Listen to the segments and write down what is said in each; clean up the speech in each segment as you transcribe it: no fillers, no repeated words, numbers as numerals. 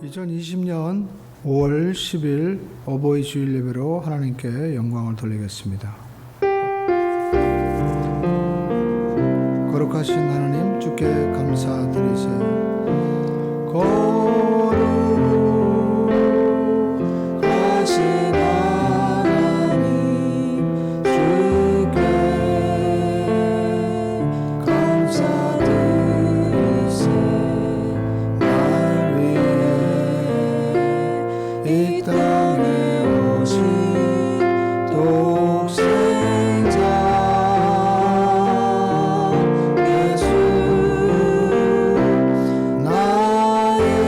2020년 5월 10일 어버이 주일 예배로 하나님께 영광을 돌리겠습니다. 거룩하신 하나님, 주께 감사드리세요. 거룩하신 하나님, 주께 감사드리세요. 날 위해 이 땅에 오신 독생자 예수, 나의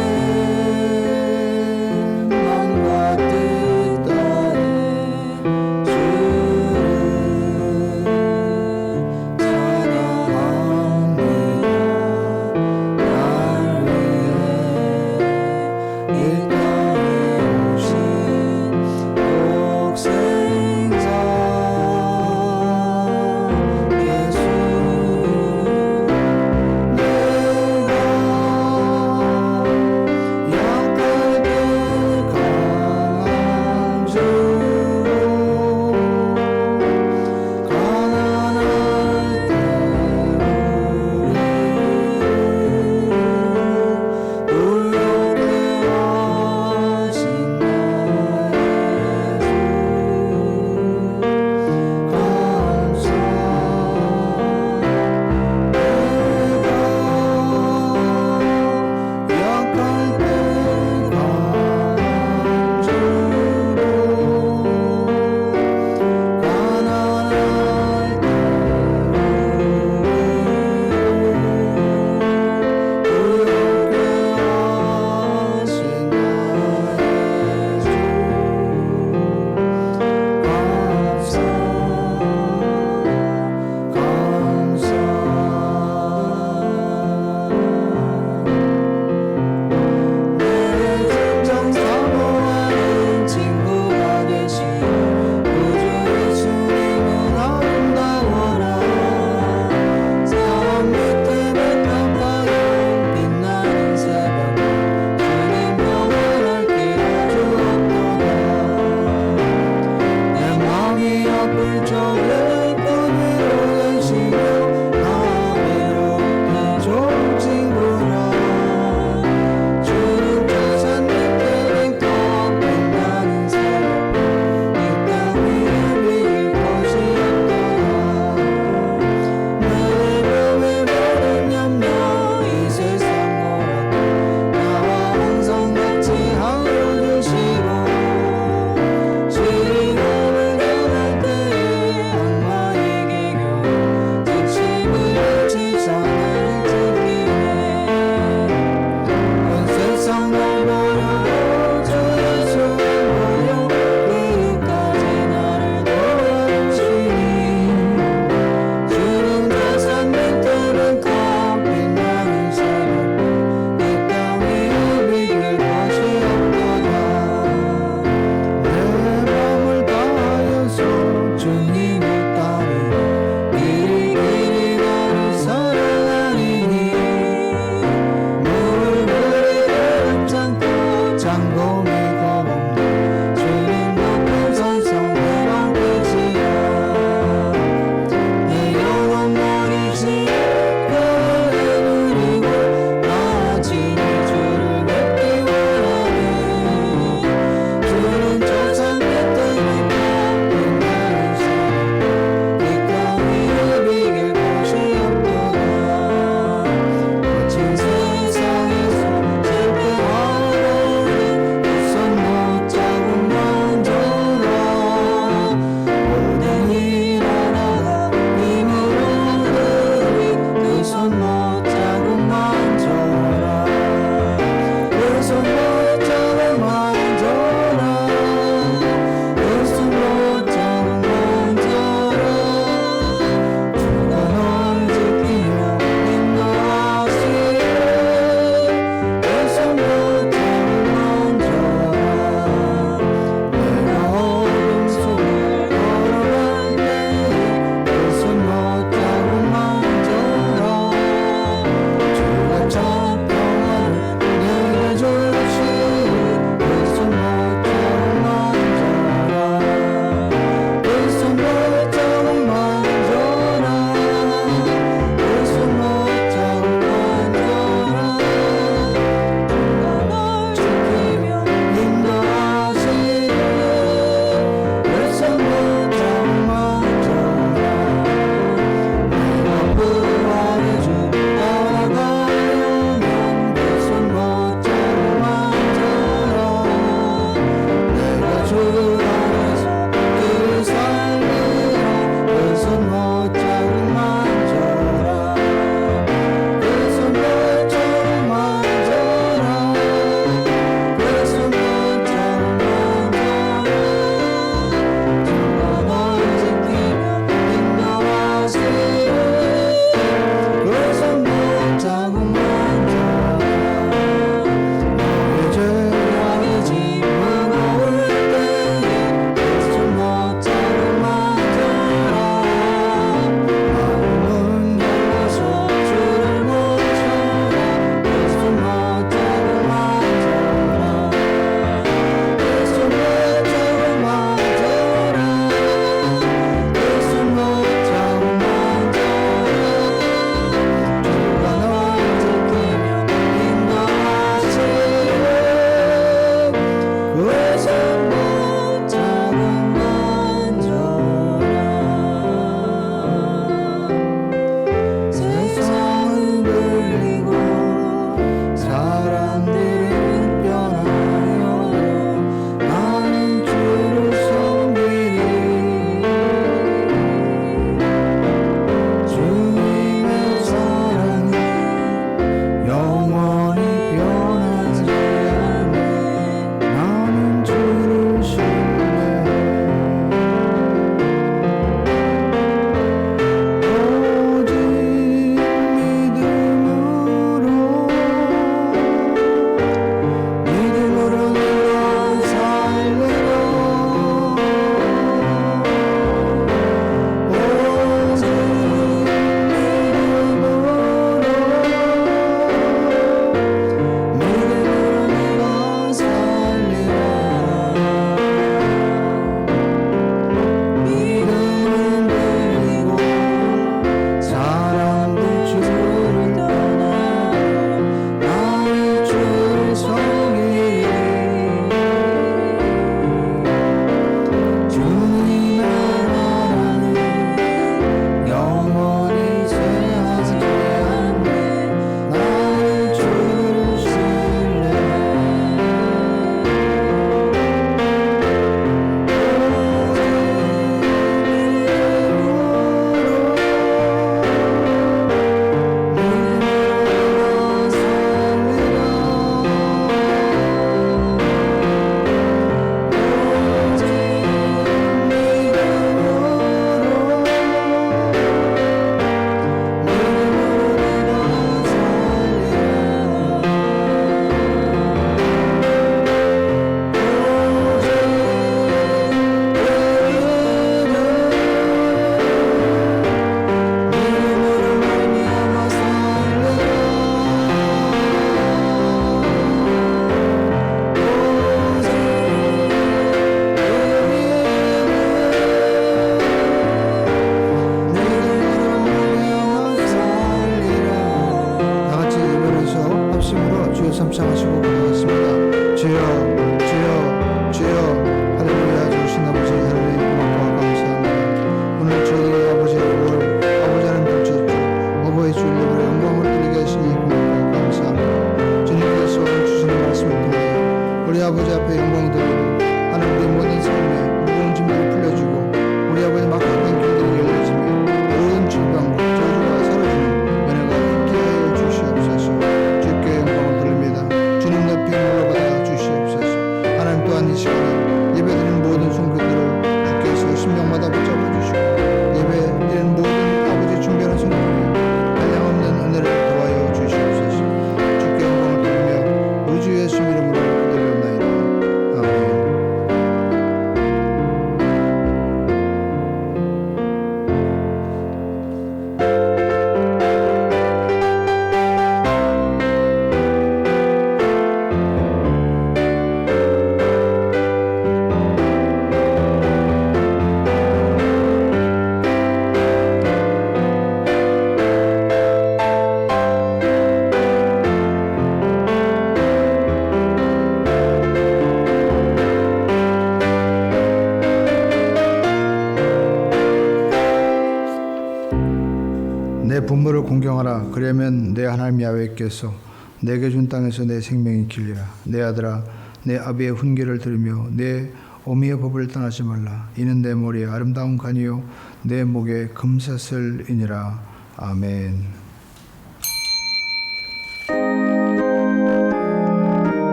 내 부모를 공경하라. 그러면 내 하나님 야훼께서 내게 준 땅에서 내 생명이 길리라. 내 아들아, 내 아비의 훈계를 들으며 내 어미의 법을 떠나지 말라. 이는 내 머리에 아름다운 관이요 내 목에 금사슬이니라. 아멘.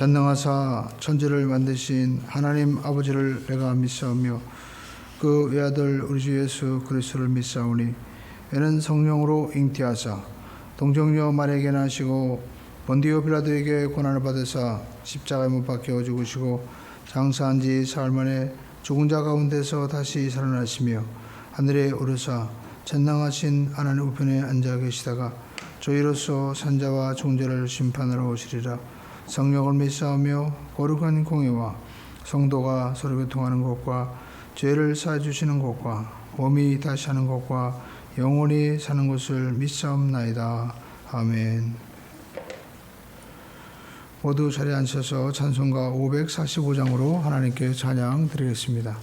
전능하사 천지를 만드신 하나님 아버지를 내가 믿사오며 그 외아들 우리 주 예수 그리스도를 믿사오니 이는 성령으로 잉태하사 동정녀 마리아에게 나시고 본디오 빌라도에게 고난을 받으사 십자가에 못 박혀 죽으시고 장사한 지 사흘 만에 죽은 자 가운데서 다시 살아나시며 하늘에 오르사 전능하신 하나님 우편에 앉아 계시다가 저희로서 산자와 중자를 심판하러 오시리라. 성령을 믿사오며 거룩한 공예와 성도가 서로 교통하는 것과 죄를 사해주시는 것과 몸이 다시 하는 것과 영원히 사는 것을 믿사옵나이다. 아멘. 모두 자리에 앉으셔서 찬송가 545장으로 하나님께 찬양 드리겠습니다.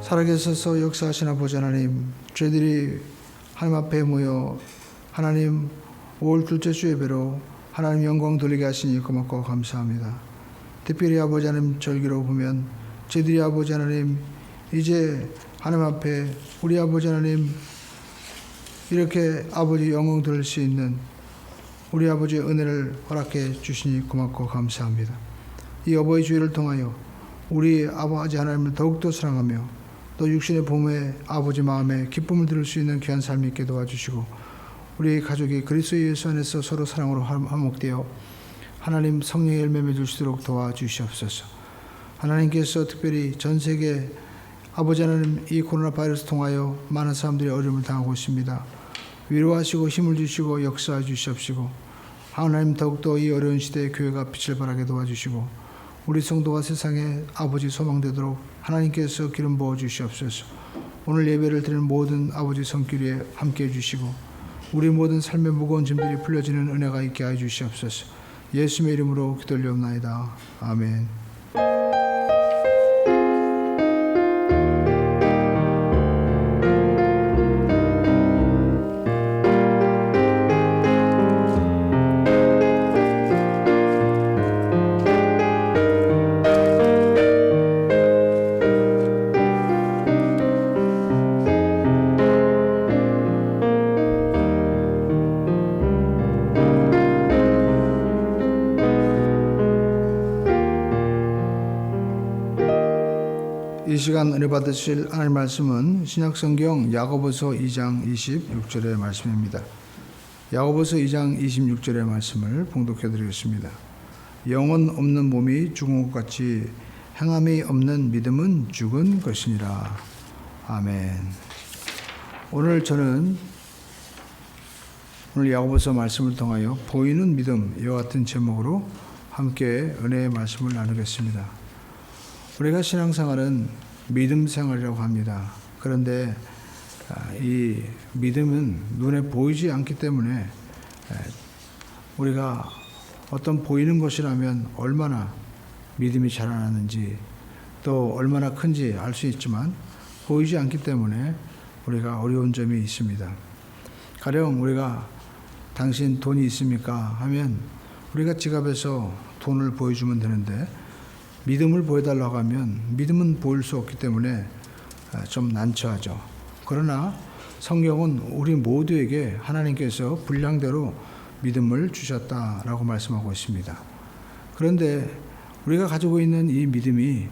살아계셔서 역사하신 아버지 하나님, 저희들이 하나님 앞에 모여 하나님 5월 둘째 주 예배로 하나님 영광 돌리게 하시니 고맙고 감사합니다. 특별히 아버지 하나님 절기로 보면 저희들이 아버지 하나님 이제 하나님 앞에 우리 아버지 하나님 이렇게 아버지 영광 돌릴 수 있는 우리 아버지의 은혜를 허락해 주시니 고맙고 감사합니다. 이 어버이 주일을 통하여 우리 아버지 하나님을 더욱더 사랑하며 또 육신의 부모의 아버지 마음에 기쁨을 들을 수 있는 귀한 삶이 있게 도와주시고 우리 가족이 그리스도 예수 안에서 서로 사랑으로 화목되어 하나님 성령의 열매 맺을 수 있도록 도와주시옵소서. 하나님께서 특별히 전 세계 아버지 하나님 이 코로나 바이러스 통하여 많은 사람들이 어려움을 당하고 있습니다. 위로하시고 힘을 주시고 역사해 주시옵시고 하나님 더욱더 이 어려운 시대에 교회가 빛을 발하게 도와주시고 우리 성도가 세상에 아버지 소망되도록 하나님께서 기름 부어 주시옵소서. 오늘 예배를 드리는 모든 아버지 손길 위에 함께해 주시고 우리 모든 삶의 무거운 짐들이 풀려지는 은혜가 있게 하여 주시옵소서. 예수님의 이름으로 기도드리옵나이다. 아멘. 이 시간 은혜 받으실 하나님 말씀은 신약성경 야고보서 2장 26절의 말씀입니다. 야고보서 2장 26절의 말씀을 봉독해 드리겠습니다. 영혼 없는 몸이 죽은 것 같이 행함이 없는 믿음은 죽은 것이니라. 아멘. 오늘 저는 오늘 야고보서 말씀을 통하여 보이는 믿음 이와 같은 제목으로 함께 은혜의 말씀을 나누겠습니다. 우리가 신앙생활은 믿음 생활이라고 합니다. 그런데 이 믿음은 눈에 보이지 않기 때문에 우리가 어떤 보이는 것이라면 얼마나 믿음이 자라나는지 또 얼마나 큰지 알 수 있지만 보이지 않기 때문에 우리가 어려운 점이 있습니다. 가령 우리가 당신 돈이 있습니까? 하면 우리가 지갑에서 돈을 보여주면 되는데 믿음을 보여달라고 하면 믿음은 보일 수 없기 때문에 좀 난처하죠. 그러나 성경은 우리 모두에게 하나님께서 분량대로 믿음을 주셨다라고 말씀하고 있습니다. 그런데 우리가 가지고 있는 이 믿음이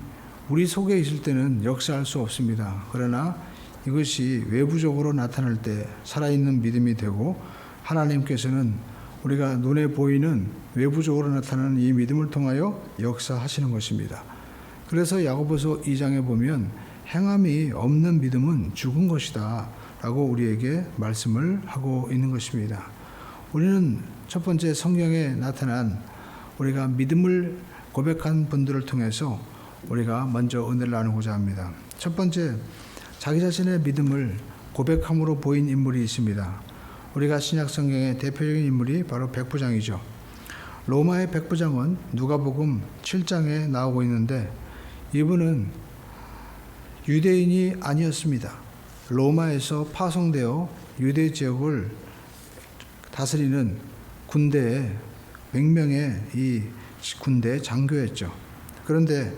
우리 속에 있을 때는 역사할 수 없습니다. 그러나 이것이 외부적으로 나타날 때 살아있는 믿음이 되고 하나님께서는 우리가 눈에 보이는 외부적으로 나타나는 이 믿음을 통하여 역사하시는 것입니다. 그래서 야고보서 2장에 보면 행함이 없는 믿음은 죽은 것이다 라고 우리에게 말씀을 하고 있는 것입니다. 우리는 첫 번째 성경에 나타난 우리가 믿음을 고백한 분들을 통해서 우리가 먼저 은혜를 나누고자 합니다. 첫 번째, 자기 자신의 믿음을 고백함으로 보인 인물이 있습니다. 우리가 신약성경의 대표적인 인물이 바로 백부장이죠. 로마의 백부장은 누가복음 7장에 나오고 있는데 이분은 유대인이 아니었습니다. 로마에서 파송되어 유대 지역을 다스리는 군대의 맹명의 이 군대 장교였죠. 그런데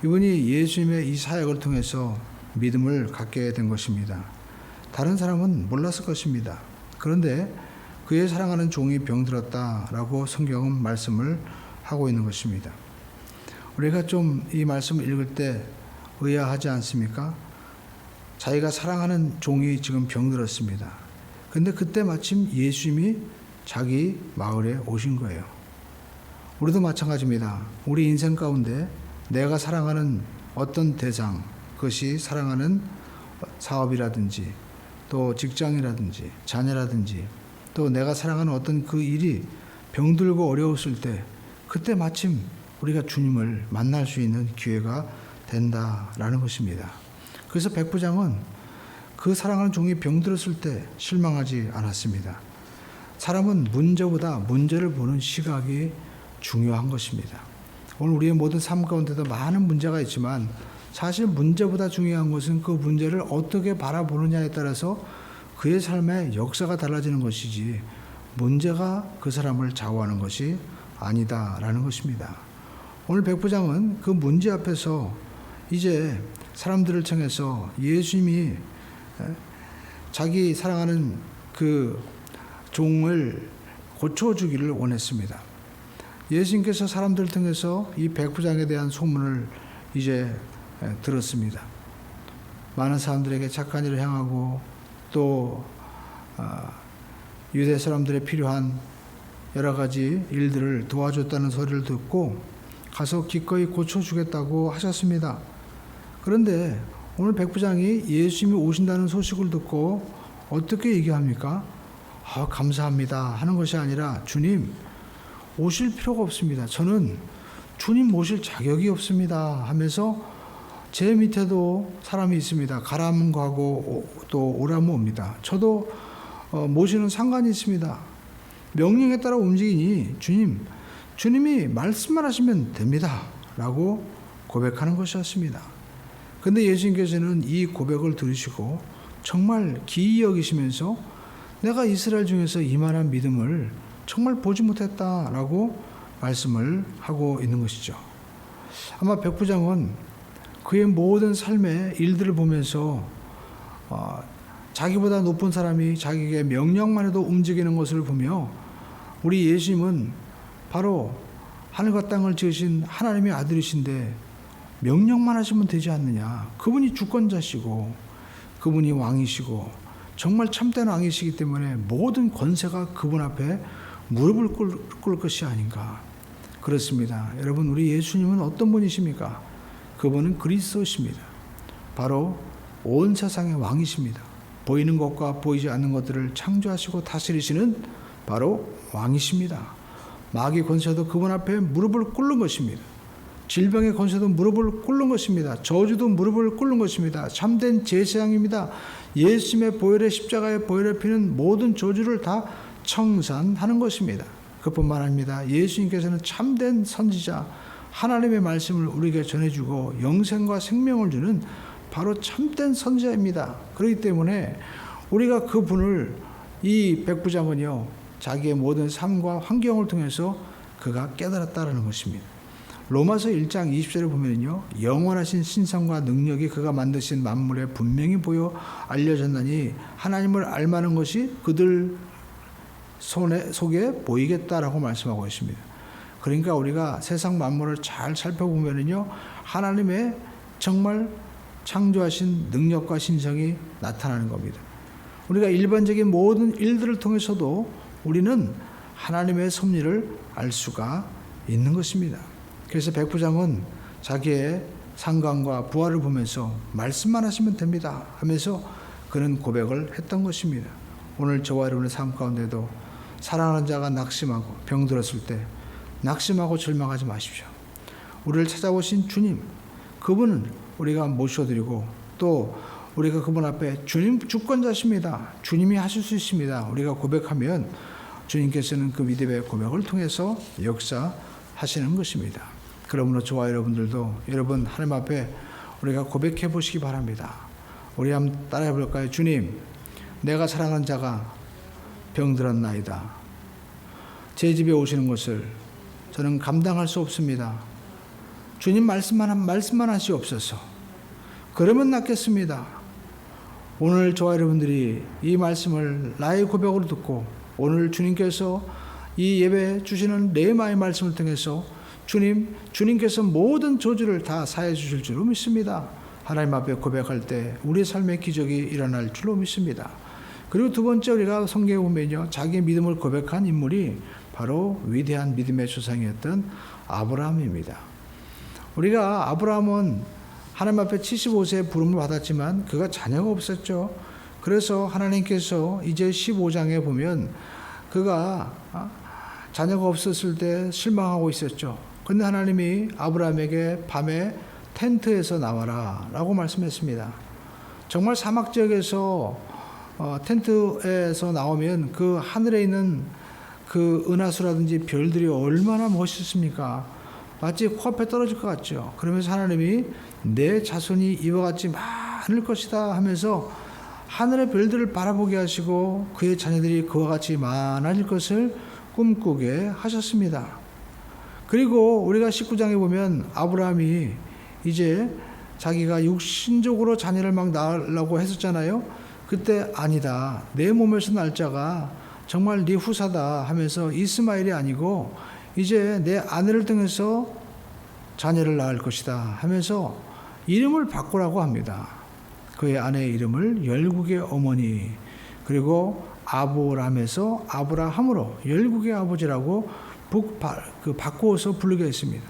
이분이 예수님의 이 사역을 통해서 믿음을 갖게 된 것입니다. 다른 사람은 몰랐을 것입니다. 그런데 그의 사랑하는 종이 병들었다라고 성경은 말씀을 하고 있는 것입니다. 우리가 좀 이 말씀을 읽을 때 의아하지 않습니까? 자기가 사랑하는 종이 지금 병들었습니다. 그런데 그때 마침 예수님이 자기 마을에 오신 거예요. 우리도 마찬가지입니다. 우리 인생 가운데 내가 사랑하는 어떤 대상, 그것이 사랑하는 사업이라든지 또 직장이라든지 자녀라든지 또 내가 사랑하는 어떤 그 일이 병들고 어려웠을 때 그때 마침 우리가 주님을 만날 수 있는 기회가 된다라는 것입니다. 그래서 백부장은 그 사랑하는 종이 병들었을 때 실망하지 않았습니다. 사람은 문제보다 문제를 보는 시각이 중요한 것입니다. 오늘 우리의 모든 삶 가운데도 많은 문제가 있지만 사실 문제보다 중요한 것은 그 문제를 어떻게 바라보느냐에 따라서 그의 삶의 역사가 달라지는 것이지 문제가 그 사람을 좌우하는 것이 아니다라는 것입니다. 오늘 백부장은 그 문제 앞에서 이제 사람들을 청해서 예수님이 자기 사랑하는 그 종을 고쳐주기를 원했습니다. 예수님께서 사람들을 통해서 이 백부장에 대한 소문을 이제 들었습니다. 많은 사람들에게 착한 일을 행하고 또 유대 사람들의 필요한 여러 가지 일들을 도와줬다는 소리를 듣고 가서 기꺼이 고쳐주겠다고 하셨습니다. 그런데 오늘 백부장이 예수님이 오신다는 소식을 듣고 어떻게 얘기합니까? 감사합니다 하는 것이 아니라 주님 오실 필요가 없습니다. 저는 주님 모실 자격이 없습니다 하면서 제 밑에도 사람이 있습니다. 가라면 가고 또 오라면 옵니다. 저도 모시는 상관이 있습니다. 명령에 따라 움직이니 주님이 말씀만 하시면 됩니다 라고 고백하는 것이었습니다. 그런데 예수님께서는 이 고백을 들으시고 정말 기이 여기시면서 내가 이스라엘 중에서 이만한 믿음을 정말 보지 못했다라고 말씀을 하고 있는 것이죠. 아마 백부장은 그의 모든 삶의 일들을 보면서 자기보다 높은 사람이 자기에게 명령만 해도 움직이는 것을 보며 우리 예수님은 바로 하늘과 땅을 지으신 하나님의 아들이신데 명령만 하시면 되지 않느냐. 그분이 주권자시고 그분이 왕이시고 정말 참된 왕이시기 때문에 모든 권세가 그분 앞에 무릎을 꿇을 것이 아닌가. 그렇습니다. 여러분, 우리 예수님은 어떤 분이십니까? 그분은 그리스도십니다. 바로 온 세상의 왕이십니다. 보이는 것과 보이지 않는 것들을 창조하시고 다스리시는 바로 왕이십니다. 마귀 권세도 그분 앞에 무릎을 꿇는 것입니다. 질병의 권세도 무릎을 꿇는 것입니다. 저주도 무릎을 꿇는 것입니다. 참된 제사장입니다. 예수님의 보혈의 십자가의 보혈의 피는 모든 저주를 다 청산하는 것입니다. 그뿐만 아닙니다. 예수님께서는 참된 선지자, 하나님의 말씀을 우리에게 전해주고 영생과 생명을 주는 바로 참된 선지자입니다. 그렇기 때문에 우리가 그분을, 이 백부장은요, 자기의 모든 삶과 환경을 통해서 그가 깨달았다는 것입니다. 로마서 1장 20절을 보면요, 영원하신 신성과 능력이 그가 만드신 만물에 분명히 보여 알려졌나니 하나님을 알만한 것이 그들 속에 보이겠다라고 말씀하고 있습니다. 그러니까 우리가 세상 만물을 잘 살펴보면요, 하나님의 정말 창조하신 능력과 신성이 나타나는 겁니다. 우리가 일반적인 모든 일들을 통해서도 우리는 하나님의 섭리를 알 수가 있는 것입니다. 그래서 백부장은 자기의 상관과 부하를 보면서 말씀만 하시면 됩니다 하면서 그는 고백을 했던 것입니다. 오늘 저와 여러분의 삶 가운데도 사랑하는 자가 낙심하고 병들었을 때 낙심하고 절망하지 마십시오. 우리를 찾아오신 주님, 그분은 우리가 모셔드리고 또 우리가 그분 앞에 주님 주권자십니다. 주님이 하실 수 있습니다. 우리가 고백하면 주님께서는 그 믿음의 고백을 통해서 역사하시는 것입니다. 그러므로 저와 여러분들도 여러분 하나님 앞에 우리가 고백해 보시기 바랍니다. 우리 한번 따라해 볼까요? 주님, 내가 사랑하는 자가 병들었나이다. 제 집에 오시는 것을 저는 감당할 수 없습니다. 주님 말씀만 하시옵소서. 그러면 낫겠습니다. 오늘 저와 여러분들이 이 말씀을 나의 고백으로 듣고 오늘 주님께서 이 예배 주시는 레마의 말씀을 통해서 주님께서 모든 저주를 다 사해 주실 줄로 믿습니다. 하나님 앞에 고백할 때 우리의 삶의 기적이 일어날 줄로 믿습니다. 그리고 두 번째, 우리가 성경에 보면요, 자기의 믿음을 고백한 인물이 바로 위대한 믿음의 조상이었던 아브라함입니다. 우리가 아브라함은 하나님 앞에 75세에 부름을 받았지만 그가 자녀가 없었죠. 그래서 하나님께서 이제 15장에 보면 그가 자녀가 없었을 때 실망하고 있었죠. 그런데 하나님이 아브라함에게 밤에 텐트에서 나와라 라고 말씀했습니다. 정말 사막 지역에서 텐트에서 나오면 그 하늘에 있는 그 은하수라든지 별들이 얼마나 멋있습니까? 마치 코앞에 떨어질 것 같죠. 그러면서 하나님이 내 자손이 이와 같이 많을 것이다 하면서 하늘의 별들을 바라보게 하시고 그의 자녀들이 그와 같이 많아질 것을 꿈꾸게 하셨습니다. 그리고 우리가 19장에 보면 아브라함이 이제 자기가 육신적으로 자녀를 막 낳으려고 했었잖아요. 그때 아니다. 내 몸에서 날 자가 정말 네 후사다 하면서 이스마엘이 아니고 이제 내 아내를 통해서 자녀를 낳을 것이다 하면서 이름을 바꾸라고 합니다. 그의 아내의 이름을 열국의 어머니, 그리고 아브람에서 아브라함으로 열국의 아버지라고 바꾸어서 부르게 했습니다.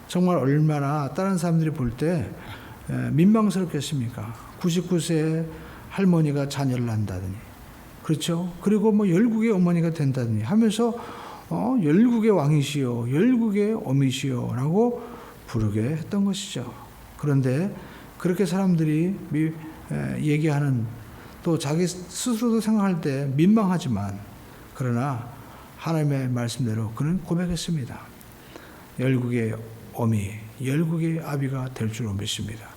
정말 얼마나 다른 사람들이 볼 때 민망스럽겠습니까? 99세 할머니가 자녀를 낳는다더니, 그렇죠? 그리고 뭐 열국의 어머니가 된다더니 하면서 열국의 왕이시여, 열국의 어미시여 라고 부르게 했던 것이죠. 그런데 그렇게 사람들이 얘기하는, 또 자기 스스로도 생각할 때 민망하지만 그러나 하나님의 말씀대로 그는 고백했습니다. 열국의 어미, 열국의 아비가 될 줄로 믿습니다.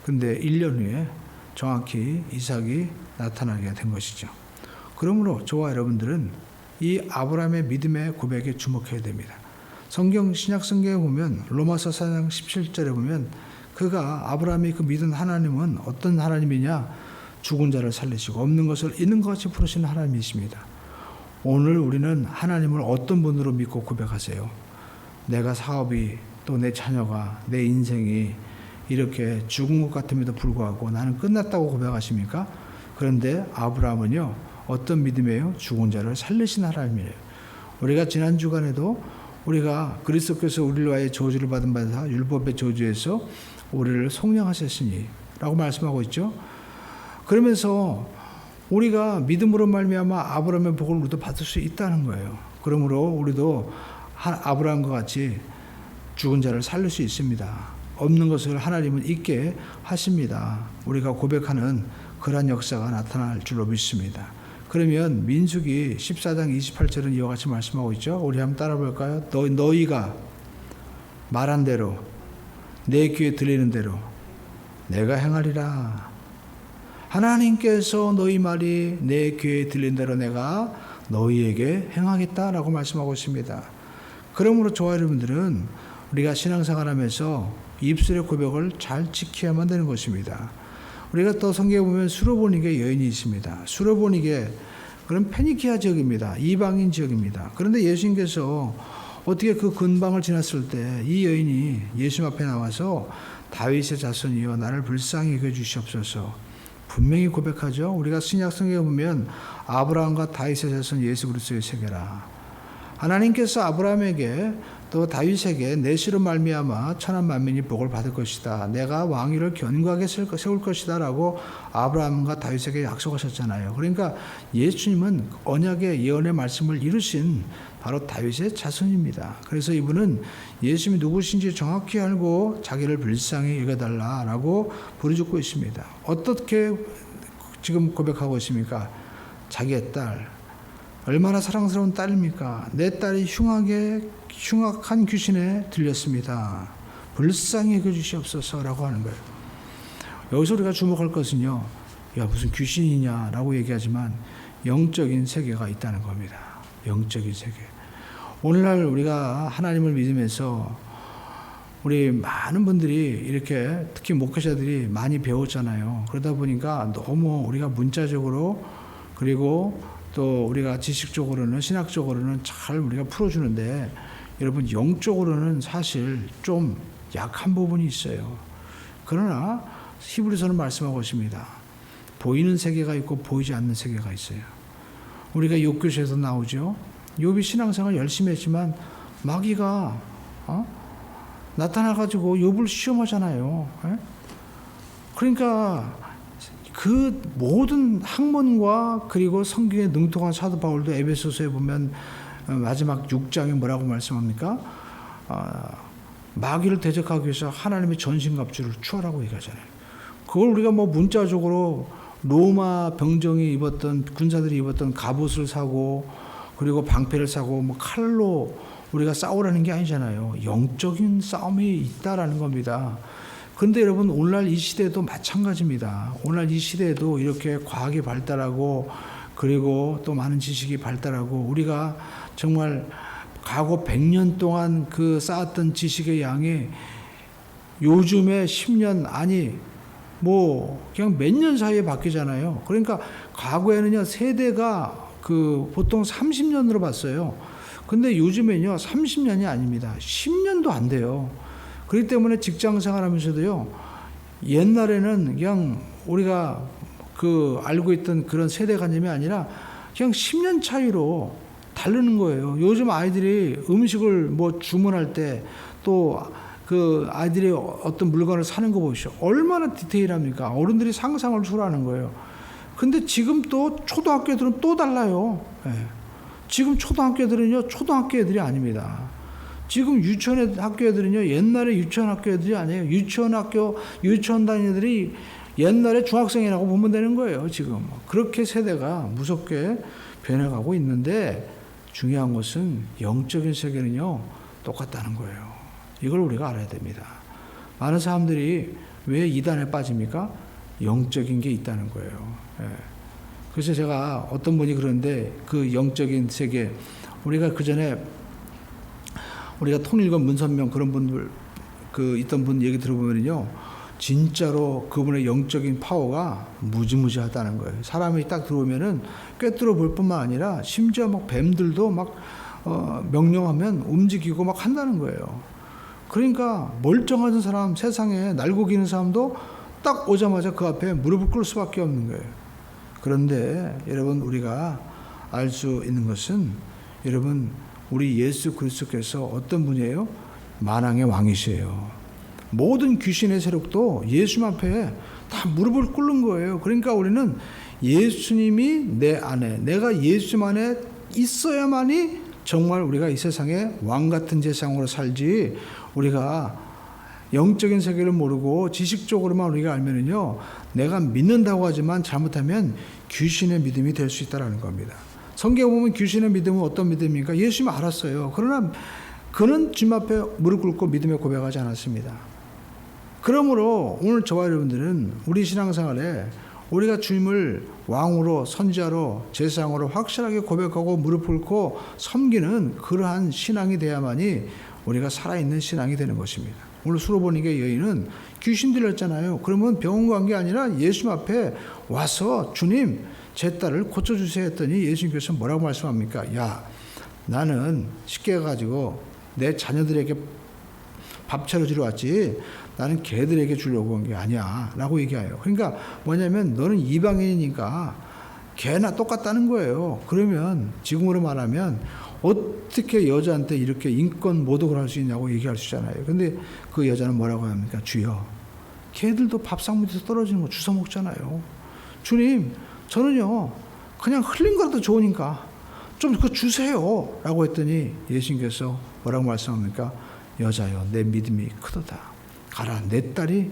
그런데 1년 후에 정확히 이삭이 나타나게 된 것이죠. 그러므로 저와 여러분들은 이 아브라함의 믿음의 고백에 주목해야 됩니다. 신약 성경에 보면 로마서 4장 17절에 보면 그가 아브라함이 그 믿은 하나님은 어떤 하나님이냐? 죽은 자를 살리시고 없는 것을 있는 것 같이 풀으시는 하나님이십니다. 오늘 우리는 하나님을 어떤 분으로 믿고 고백하세요? 내가 사업이 또 내 자녀가 내 인생이 이렇게 죽은 것 같음에도 불구하고 나는 끝났다고 고백하십니까? 그런데 아브라함은요 어떤 믿음이에요? 죽은 자를 살리신 하나님이에요. 우리가 지난 주간에도 우리가 그리스도께서 우리와의 저주를 받은 바다 율법의 저주에서 우리를 속량하셨으니 라고 말씀하고 있죠. 그러면서 우리가 믿음으로 말미암아 아브라함의 복을 우리도 받을 수 있다는 거예요. 그러므로 우리도 아브라함과 같이 죽은 자를 살릴 수 있습니다. 없는 것을 하나님은 있게 하십니다. 우리가 고백하는 그러한 역사가 나타날 줄로 믿습니다. 그러면 민수기 14장 28절은 이와 같이 말씀하고 있죠. 우리 한번 따라 볼까요? 너희가 말한 대로 내 귀에 들리는 대로 내가 행하리라. 하나님께서 너희 말이 내 귀에 들린 대로 내가 너희에게 행하겠다라고 말씀하고 있습니다. 그러므로 저와 여러분들은 우리가 신앙생활하면서 입술의 고백을 잘 지켜야만 되는 것입니다. 우리가 또 성경에 보면 수로보니게 여인이 있습니다. 수로보니게 그런 페니키아 지역입니다. 이방인 지역입니다. 그런데 예수님께서 어떻게 그 근방을 지났을 때 이 여인이 예수님 앞에 나와서 다윗의 자손이여 나를 불쌍히 여겨 주시옵소서 분명히 고백하죠. 우리가 신약 성경에 보면 아브라함과 다윗의 자손 예수 그리스도의 세계라. 하나님께서 아브라함에게 또 다윗에게 내시로 말미암아 천한 만민이 복을 받을 것이다. 내가 왕위를 견고하게 세울 것이다 라고 아브라함과 다윗에게 약속하셨잖아요. 그러니까 예수님은 언약의 예언의 말씀을 이루신 바로 다윗의 자손입니다. 그래서 이분은 예수님이 누구신지 정확히 알고 자기를 불쌍히 여겨달라라고 부르짖고 있습니다. 어떻게 지금 고백하고 있습니까? 자기의 딸, 얼마나 사랑스러운 딸입니까? 내 딸이 흉악한 귀신에 들렸습니다. 불쌍히 여겨주시옵소서라고 하는 거예요. 여기서 우리가 주목할 것은요, 야 무슨 귀신이냐라고 얘기하지만 영적인 세계가 있다는 겁니다. 영적인 세계. 오늘날 우리가 하나님을 믿으면서 우리 많은 분들이 이렇게 특히 목회자들이 많이 배웠잖아요. 그러다 보니까 너무 우리가 문자적으로 그리고 또 우리가 지식적으로는 신학적으로는 잘 우리가 풀어주는데 여러분 영적으로는 사실 좀 약한 부분이 있어요. 그러나 히브리서는 말씀하고 있습니다. 보이는 세계가 있고 보이지 않는 세계가 있어요. 우리가 욥기서에서 나오죠. 욥이 신앙생활 열심히 했지만 마귀가 나타나가지고 욥을 시험하잖아요. 그러니까 그 모든 학문과 그리고 성경에 능통한 사도 바울도 에베소서에 보면 마지막 6장에 뭐라고 말씀합니까? 마귀를 대적하기 위해서 하나님의 전신갑주를 취하라고 얘기하잖아요. 그걸 우리가 뭐 문자적으로 로마 병정이 입었던 군사들이 입었던 갑옷을 사고 그리고 방패를 사고 뭐 칼로 우리가 싸우라는 게 아니잖아요. 영적인 싸움이 있다라는 겁니다. 그런데 여러분 오늘날 이 시대도 마찬가지입니다. 오늘날 이 시대에도 이렇게 과학이 발달하고 그리고 또 많은 지식이 발달하고 우리가 정말 과거 100년 동안 그 쌓았던 지식의 양이 요즘에 10년 아니 뭐 그냥 몇 년 사이에 바뀌잖아요. 그러니까 과거에는요 세대가 그 보통 30년으로 봤어요. 근데 요즘에는요 30년이 아닙니다. 10년도 안 돼요. 그렇기 때문에 직장 생활하면서도요 옛날에는 그냥 우리가 그 알고 있던 그런 세대관념이 아니라 그냥 10년 차이로 다르는 거예요. 요즘 아이들이 음식을 뭐 주문할 때 또 그 아이들이 어떤 물건을 사는 거 보시오. 얼마나 디테일합니까? 어른들이 상상을 초월하는 거예요. 근데 지금 또 초등학교 애들은 또 달라요. 지금 초등학교 애들은요 초등학교 애들이 아닙니다. 지금 유치원 학교 애들은요 옛날에 유치원 학교 애들이 아니에요. 유치원 다니는 애들이 옛날에 중학생이라고 보면 되는 거예요. 지금 그렇게 세대가 무섭게 변해가고 있는데 중요한 것은 영적인 세계는요 똑같다는 거예요. 이걸 우리가 알아야 됩니다. 많은 사람들이 왜 이단에 빠집니까? 영적인 게 있다는 거예요. 예. 그래서 제가 어떤 분이 그러는데 그 영적인 세계, 우리가 그 전에 우리가 통일권 문선명 그런 분들 그 있던 분 얘기 들어보면요, 진짜로 그분의 영적인 파워가 무지무지하다는 거예요. 사람이 딱 들어오면은 꿰뚫어 볼 뿐만 아니라 심지어 막 뱀들도 막 명령하면 움직이고 막 한다는 거예요. 그러니까 멀쩡한 사람, 세상에 날고 기는 사람도 딱 오자마자 그 앞에 무릎을 꿇을 수밖에 없는 거예요. 그런데 여러분, 우리가 알 수 있는 것은, 여러분, 우리 예수 그리스도께서 어떤 분이에요? 만왕의 왕이세요. 모든 귀신의 세력도 예수님 앞에 다 무릎을 꿇는 거예요. 그러니까 우리는 예수님이 내 안에, 내가 예수님 안에 있어야만이 정말 우리가 이 세상에 왕 같은 세상으로 살지, 우리가 영적인 세계를 모르고 지식적으로만 우리가 알면은요, 내가 믿는다고 하지만 잘못하면 귀신의 믿음이 될 수 있다는 겁니다. 성경에 보면 귀신의 믿음은 어떤 믿음입니까? 예수님이 알았어요. 그러나 그는 주님 앞에 무릎 꿇고 믿음의 고백하지 않았습니다. 그러므로 오늘 저와 여러분들은 우리 신앙생활에 우리가 주님을 왕으로, 선지자로, 제사장으로 확실하게 고백하고 무릎 꿇고 섬기는 그러한 신앙이 돼야만이 우리가 살아있는 신앙이 되는 것입니다. 오늘 수로보니게 여인은 귀신 들렸잖아요. 그러면 병원 간 게 아니라 예수님 앞에 와서 주님, 제 딸을 고쳐주세요 했더니 예수님께서 뭐라고 말씀합니까? 야, 나는 쉽게 해가지고 내 자녀들에게 밥 차려주러 왔지 나는 개들에게 주려고 온 게 아니야 라고 얘기해요. 그러니까 뭐냐면 너는 이방인이니까 개나 똑같다는 거예요. 그러면 지금으로 말하면 어떻게 여자한테 이렇게 인권 모독을 할 수 있냐고 얘기할 수 있잖아요. 근데 그 여자는 뭐라고 합니까? 주여, 개들도 밥상 밑에서 떨어지는 거 주워 먹잖아요. 주님, 저는요 그냥 흘린 거라도 좋으니까 좀 그거 주세요 라고 했더니 예수님께서 뭐라고 말씀합니까? 여자여, 내 믿음이 크도다. 가라, 내 딸이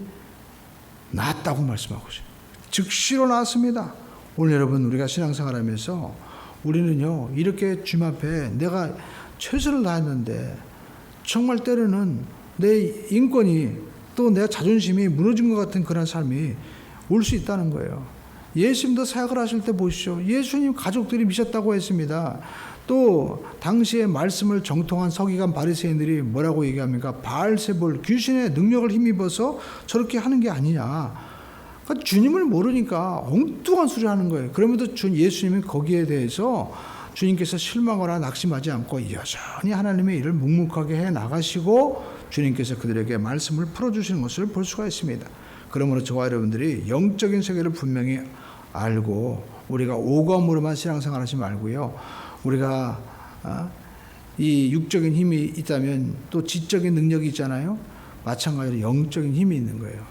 낫다고 말씀하고 있어요. 즉시로 나았습니다. 오늘 여러분, 우리가 신앙생활하면서 우리는요 이렇게 주님 앞에 내가 최선을 다했는데 정말 때로는 내 인권이 또 내 자존심이 무너진 것 같은 그런 삶이 올 수 있다는 거예요. 예수님도 사역을 하실 때 보시죠. 예수님 가족들이 미셨다고 했습니다. 또 당시에 말씀을 정통한 서기관 바리새인들이 뭐라고 얘기합니까? 바알세불, 귀신의 능력을 힘입어서 저렇게 하는 게 아니냐. 그러니까 주님을 모르니까 엉뚱한 소리 하는 거예요. 그러면서 예수님이 거기에 대해서 주님께서 실망하거나 낙심하지 않고 여전히 하나님의 일을 묵묵하게 해 나가시고 주님께서 그들에게 말씀을 풀어주시는 것을 볼 수가 있습니다. 그러므로 저와 여러분들이 영적인 세계를 분명히 알고 우리가 오감으로만 신앙생활 하지 말고요. 우리가 이 육적인 힘이 있다면 또 지적인 능력이 있잖아요. 마찬가지로 영적인 힘이 있는 거예요.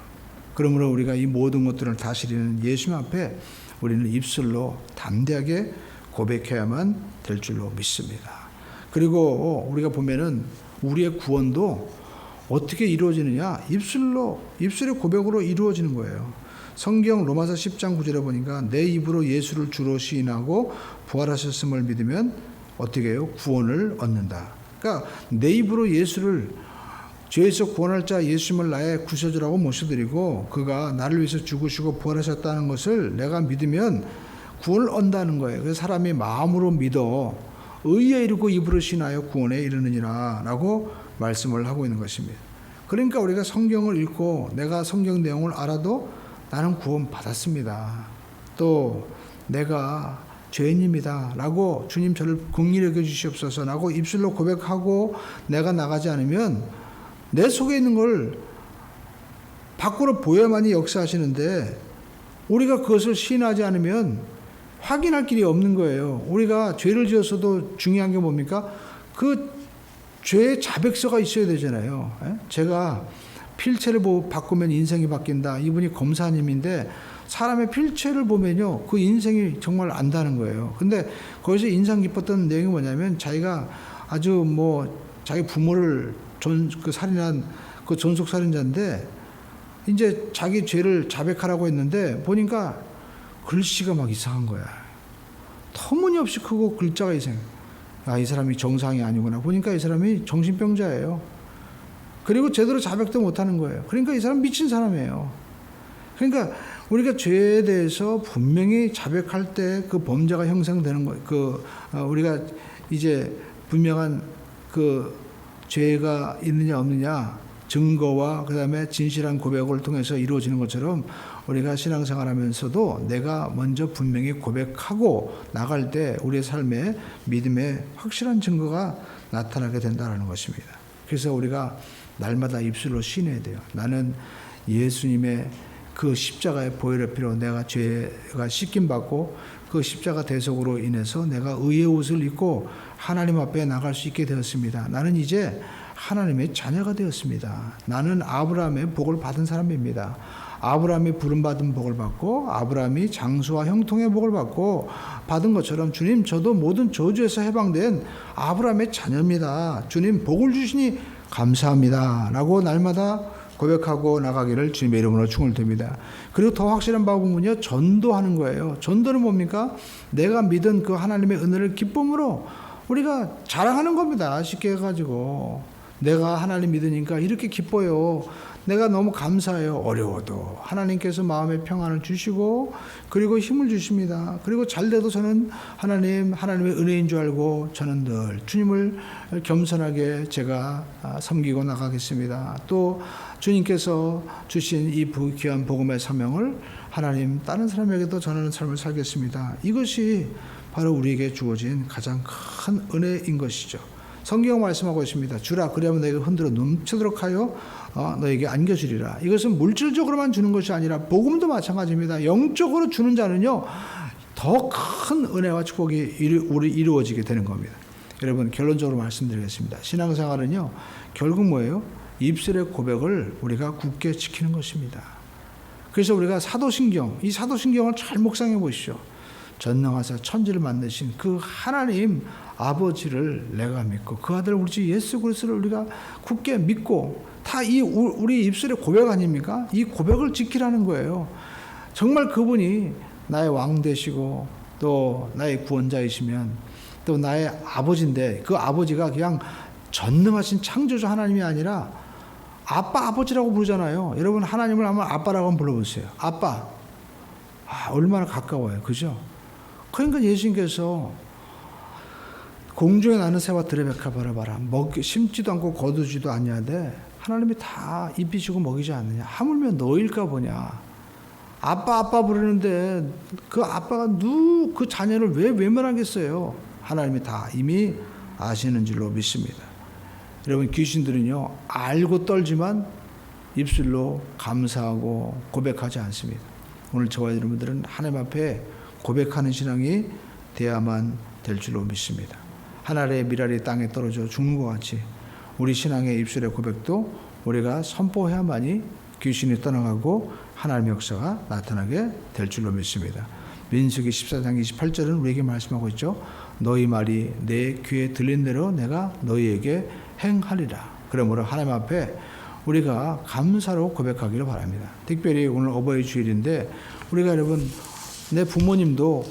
그러므로 우리가 이 모든 것들을 다스리는 예수님 앞에 우리는 입술로 담대하게 고백해야만 될 줄로 믿습니다. 그리고 우리가 보면은 우리의 구원도 어떻게 이루어지느냐? 입술의 고백으로 이루어지는 거예요. 성경 로마서 10장 9절에 보니까 내 입으로 예수를 주로 시인하고 부활하셨음을 믿으면 어떻게 해요? 구원을 얻는다. 그러니까 내 입으로 예수를, 죄에서 구원할 자 예수님을 나의 구세주라고 모셔드리고 그가 나를 위해서 죽으시고 부활하셨다는 것을 내가 믿으면 구원을 얻는다는 거예요. 그래서 사람이 마음으로 믿어 의에 이르고 입으로 신하여 구원에 이르느니라 라고 말씀을 하고 있는 것입니다. 그러니까 우리가 성경을 읽고 내가 성경 내용을 알아도 나는 구원 받았습니다. 또 내가 죄인입니다 라고 주님 저를 긍휼히 여겨 주시옵소서 라고 입술로 고백하고 내가 나가지 않으면 내 속에 있는 걸 밖으로 보여야만이 역사하시는데 우리가 그것을 시인하지 않으면 확인할 길이 없는 거예요. 우리가 죄를 지었어도 중요한 게 뭡니까? 그 죄의 자백서가 있어야 되잖아요. 제가 필체를 바꾸면 인생이 바뀐다. 이분이 검사님인데 사람의 필체를 보면요 그 인생이 정말 안다는 거예요. 근데 거기서 인상 깊었던 내용이 뭐냐면 자기가 아주 자기 부모를 살인한 그 전속 살인자인데 이제 자기 죄를 자백하라고 했는데 보니까 글씨가 막 이상한 거야. 터무니없이 크고 글자가 이상해. 아, 이 사람이 정상이 아니구나. 보니까 이 사람이 정신병자예요. 그리고 제대로 자백도 못하는 거예요. 그러니까 이 사람 미친 사람이에요. 그러니까 우리가 죄에 대해서 분명히 자백할 때 그 범죄가 형성되는 거예요. 우리가 이제 분명한 그 죄가 있느냐 없느냐 증거와 그 다음에 진실한 고백을 통해서 이루어지는 것처럼 우리가 신앙생활하면서도 내가 먼저 분명히 고백하고 나갈 때 우리의 삶에 믿음의 확실한 증거가 나타나게 된다는 것입니다. 그래서 우리가 날마다 입술로 시인해야 돼요. 나는 예수님의 그 십자가의 보혈의 피로 내가 죄가 씻김받고 그 십자가 대속으로 인해서 내가 의의 옷을 입고 하나님 앞에 나갈 수 있게 되었습니다. 나는 이제 하나님의 자녀가 되었습니다. 나는 아브라함의 복을 받은 사람입니다. 아브라함이 부름받은 복을 받고 아브라함이 장수와 형통의 복을 받고 받은 것처럼 주님 저도 모든 저주에서 해방된 아브라함의 자녀입니다. 주님 복을 주시니 감사합니다. 라고 날마다 고백하고 나가기를 주님의 이름으로 축원드립니다. 그리고 더 확실한 방법은요, 전도하는 거예요. 전도는 뭡니까? 내가 믿은 그 하나님의 은혜를 기쁨으로 우리가 자랑하는 겁니다. 쉽게 해가지고 내가 하나님 믿으니까 이렇게 기뻐요. 내가 너무 감사해요. 어려워도 하나님께서 마음의 평안을 주시고 그리고 힘을 주십니다. 그리고 잘돼도 저는 하나님의 은혜인 줄 알고 저는 늘 주님을 겸손하게 제가 섬기고 나가겠습니다. 또 주님께서 주신 이 귀한 복음의 사명을 하나님 다른 사람에게도 전하는 삶을 살겠습니다. 이것이 바로 우리에게 주어진 가장 큰 은혜인 것이죠. 성경 말씀하고 있습니다. 주라 그리하면 너희가 흔들어 넘치도록 하여 너에게 안겨주리라. 이것은 물질적으로만 주는 것이 아니라 복음도 마찬가지입니다. 영적으로 주는 자는요 더 큰 은혜와 축복이 이루어지게 되는 겁니다. 여러분 결론적으로 말씀드리겠습니다. 신앙생활은요 결국 뭐예요? 입술의 고백을 우리가 굳게 지키는 것입니다. 그래서 우리가 이 사도신경을 잘 묵상해 보시죠. 전능하사 천지를 만드신 그 하나님 아버지를 내가 믿고 그 아들 우리 주 예수 그리스도를 우리가 굳게 믿고 다 이 우리 입술의 고백 아닙니까? 이 고백을 지키라는 거예요. 정말 그분이 나의 왕 되시고 또 나의 구원자이시면 또 나의 아버지인데 그 아버지가 그냥 전능하신 창조주 하나님이 아니라 아빠 아버지라고 부르잖아요. 여러분 하나님을 한번 아빠라고 한번 불러보세요. 아빠. 얼마나 가까워요. 그죠? 그러니까 예수님께서 공중에 나는 새와 들의 백합 바라봐라. 심지도 않고 거두지도 아니하되 하나님이 다 입히시고 먹이지 않느냐. 하물며 너일까 보냐. 아빠 부르는데 그 아빠가 그 자녀를 왜 외면하겠어요. 하나님이 다 이미 아시는 줄로 믿습니다. 여러분 귀신들은요 알고 떨지만 입술로 감사하고 고백하지 않습니다. 오늘 저와 여러분들은 하나님 앞에 고백하는 신앙이 돼야만 될 줄로 믿습니다. 하늘의 미랄이 땅에 떨어져 죽는 것 같이 우리 신앙의 입술의 고백도 우리가 선포해야만이 귀신이 떠나가고 하나님의 역사가 나타나게 될 줄로 믿습니다. 민수기 14장 28절은 우리에게 말씀하고 있죠. 너희 말이 내 귀에 들린 대로 내가 너희에게 행하리라. 그러므로 하나님 앞에 우리가 감사로 고백하기를 바랍니다. 특별히 오늘 어버이 주일인데 우리가 여러분 내 부모님도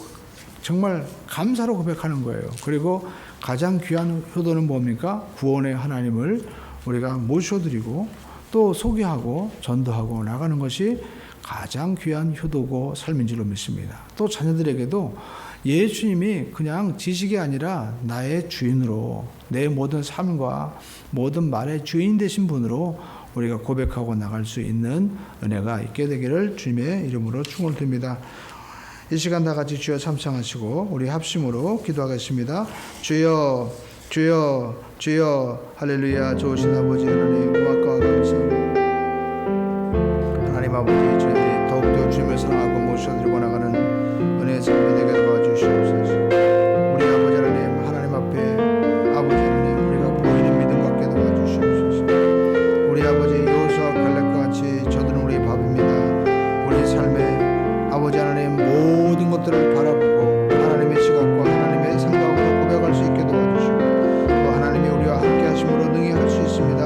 정말 감사로 고백하는 거예요. 그리고 가장 귀한 효도는 뭡니까? 구원의 하나님을 우리가 모셔드리고 또 소개하고 전도하고 나가는 것이 가장 귀한 효도고 삶인 줄로 믿습니다. 또 자녀들에게도 예수님이 그냥 지식이 아니라 나의 주인으로 내 모든 삶과 모든 말의 주인 되신 분으로 우리가 고백하고 나갈 수 있는 은혜가 있게 되기를 주님의 이름으로 축원드립니다. 이 시간 다 같이 주여 참상하시고 우리 합심으로 기도하겠습니다. 주여 주여 주여 할렐루야. 좋으신 아버지 하나님 고맙고 감사합니다. 하나님 아버지 저희들이 더욱더 주님을 사랑하고 모셔드리고 나가는 은혜의 삶이 되게 도와주시옵소서. 우리 아버지 하나님 앞에 아버지 하나님 우리가 보이는 믿음 갖게 도와주시옵소서. 우리 아버지 여호수아 갈렙과 같이 저들은 우리 밥입니다. 우리 삶에 아버지 하나님 모든 것들을 바라보고 하나님의 시각과 하나님의 생각으로 고백할 수 있게 도와주시고 또 하나님이 우리와 함께 하심으로 능히 할 수 있습니다.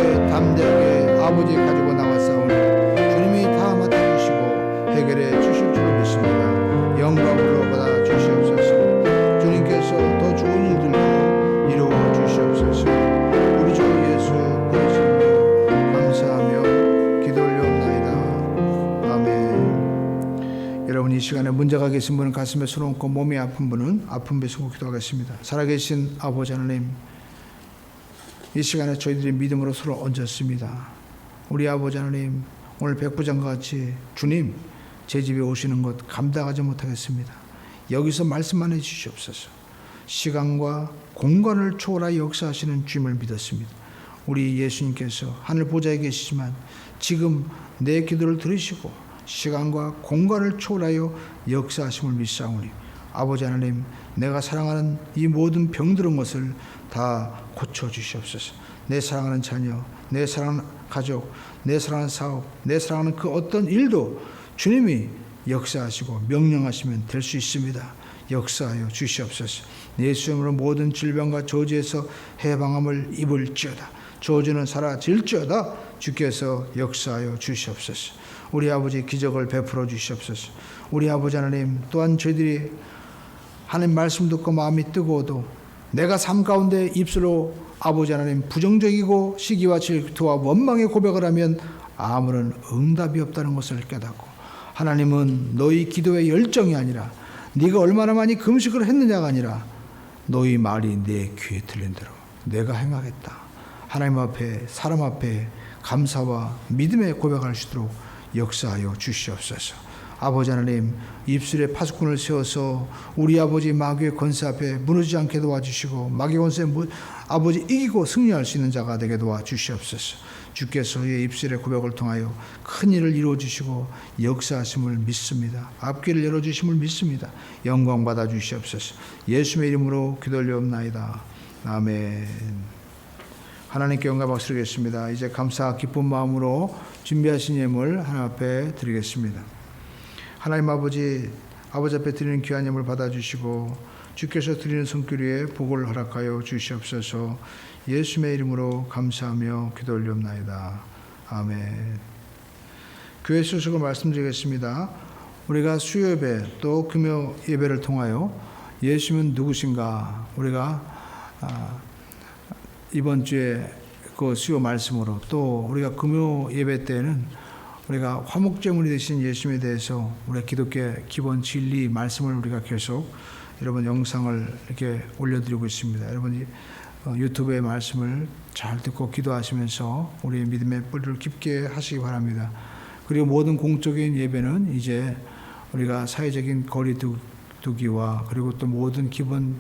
이렇게 담대하게 아버지 가지고 나왔사오니 주님이 다 맡아주시고 해결해 주실 줄로 믿습니다. 영광으로 받아 주시옵소서. 주님께서 더 좋은 일들도 이루어 주시옵소서. 우리 주 예수 그리스도 감사하며 기도 올려옵나이다. 아멘. 여러분, 이 시간에 문제가 계신 분은 가슴에 손 얹고, 몸이 아픈 분은 아픈 배 숨고 기도하겠습니다. 살아계신 아버지 하나님, 이 시간에 저희들이 믿음으로 서로 얹었습니다. 우리 아버지 하나님, 오늘 백부장과 같이 주님 제 집에 오시는 것 감당하지 못하겠습니다. 여기서 말씀만 해주시옵소서. 시간과 공간을 초월하여 역사하시는 주님을 믿었습니다. 우리 예수님께서 하늘 보좌에 계시지만 지금 내 기도를 들으시고 시간과 공간을 초월하여 역사하심을 믿사오니 아버지 하나님, 내가 사랑하는 이 모든 병들은 것을 다 고쳐주시옵소서. 내 사랑하는 자녀, 내 사랑하는 가족, 내 사랑하는 사업, 내 사랑하는 그 어떤 일도 주님이 역사하시고 명령하시면 될 수 있습니다. 역사하여 주시옵소서. 예수 이름으로 모든 질병과 저주에서 해방함을 입을지어다. 저주는 사라질지어다. 주께서 역사하여 주시옵소서. 우리 아버지 기적을 베풀어 주시옵소서. 우리 아버지 하나님, 또한 저희들이 하나님 말씀 듣고 마음이 뜨거워도 내가 삶 가운데 입술로 아버지 하나님 부정적이고 시기와 질투와 원망의 고백을 하면 아무런 응답이 없다는 것을 깨닫고, 하나님은 너희 기도의 열정이 아니라 네가 얼마나 많이 금식을 했느냐가 아니라 너희 말이 내 귀에 들린 대로 내가 행하겠다. 하나님 앞에 사람 앞에 감사와 믿음의 고백할 수 있도록 역사하여 주시옵소서. 아버지 하나님, 입술에 파수꾼을 세워서 우리 아버지 마귀의 권세 앞에 무너지지 않게 도와주시고 마귀의 권세 아버지 이기고 승리할 수 있는 자가 되게 도와주시옵소서. 주께서의 입술의 고백을 통하여 큰 일을 이루어주시고 역사하심을 믿습니다. 앞길을 열어주심을 믿습니다. 영광 받아 주시옵소서. 예수의 이름으로 기도 올려옵나이다. 아멘. 하나님께 영광 박수드리겠습니다. 이제 감사 기쁜 마음으로 준비하신 예물 하나님 앞에 드리겠습니다. 하나님 아버지 앞에 드리는 귀한 예물 받아주시고 주께서 드리는 손길 위에 복을 허락하여 주시옵소서. 예수의 이름으로 감사하며 기도 올리옵나이다. 아멘. 교회 소식을 말씀드리겠습니다. 우리가 수요 예배 또 금요 예배를 통하여 예수님은 누구신가, 우리가 이번 주에 그 수요 말씀으로, 또 우리가 금요 예배 때는 우리가 화목제물이 되신 예수님에 대해서 우리가 기독교의 기본 진리 말씀을 우리가 계속 여러분 영상을 이렇게 올려드리고 있습니다. 여러분이 유튜브의 말씀을 잘 듣고 기도하시면서 우리의 믿음의 뿌리를 깊게 하시기 바랍니다. 그리고 모든 공적인 예배는 이제 우리가 사회적인 거리 두기와 그리고 또 모든 기본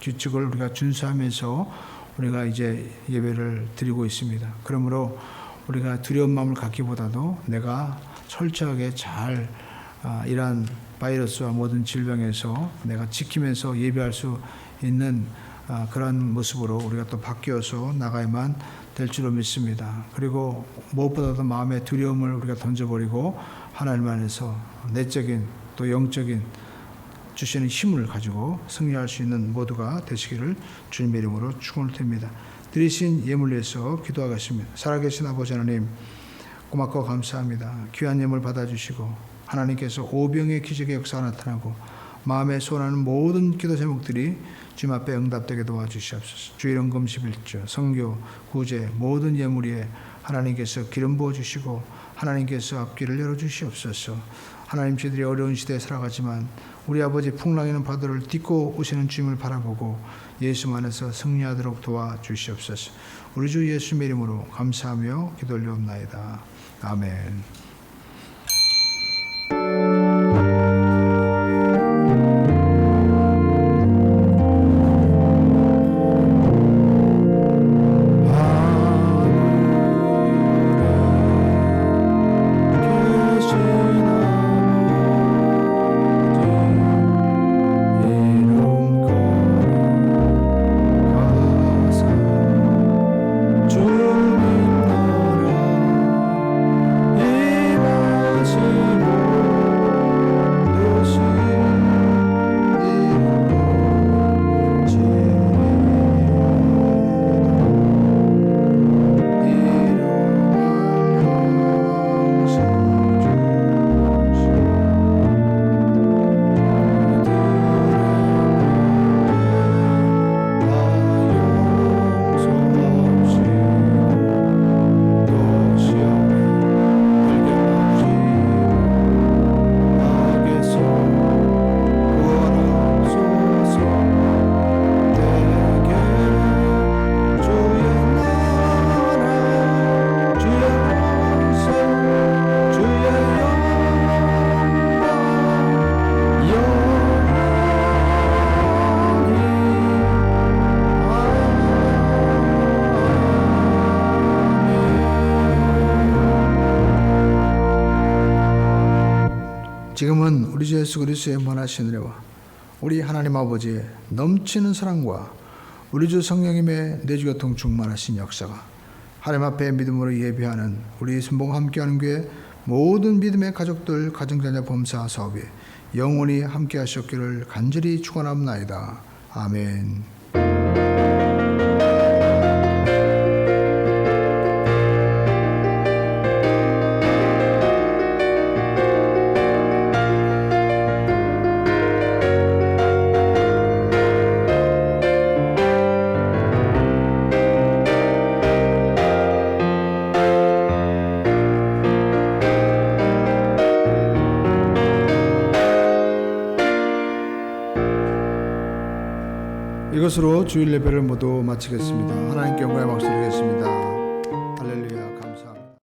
규칙을 우리가 준수하면서 우리가 이제 예배를 드리고 있습니다. 그러므로 우리가 두려운 마음을 갖기보다도 내가 철저하게 잘 이러한 바이러스와 모든 질병에서 내가 지키면서 예배할 수 있는 그런 모습으로 우리가 또 바뀌어서 나가야만 될 줄로 믿습니다. 그리고 무엇보다도 마음의 두려움을 우리가 던져버리고 하나님 안에서 내적인 또 영적인 주시는 힘을 가지고 승리할 수 있는 모두가 되시기를 주님의 이름으로 축원드립니다. 드리신 예물 위해서 기도하겠습니다. 살아계신 아버지 하나님, 고맙고 감사합니다. 귀한 예물 받아주시고 하나님께서 오병의 기적의 역사가 나타나고 마음에 소원하는 모든 기도 제목들이 주님 앞에 응답되게 도와주시옵소서. 주일헌금 11조, 성교, 구제, 모든 예물 위에 하나님께서 기름 부어주시고 하나님께서 앞길을 열어주시옵소서. 하나님, 저희들이 어려운 시대에 살아가지만 우리 아버지 풍랑이는 바다를 딛고 오시는 주님을 바라보고 예수 안에서 승리하도록 도와주시옵소서. 우리 주 예수의 이름으로 감사하며 기도 올려옵나이다. 아멘. 주님 너라 지금은 우리 주 예수 그리스도의 무한하신 은혜와 우리 하나님 아버지의 넘치는 사랑과 우리 주 성령님의 내주교통 충만하신 역사가 하나님 앞에 믿음으로 예배하는 우리 순봉 함께하는 교회 모든 믿음의 가족들 가정자녀 범사 사업에 영원히 함께 하셨기를 간절히 축원합나이다. 아멘. 이것으로 주일 예배를 모두 마치겠습니다. 하나님께 영광의 박수 드리겠습니다.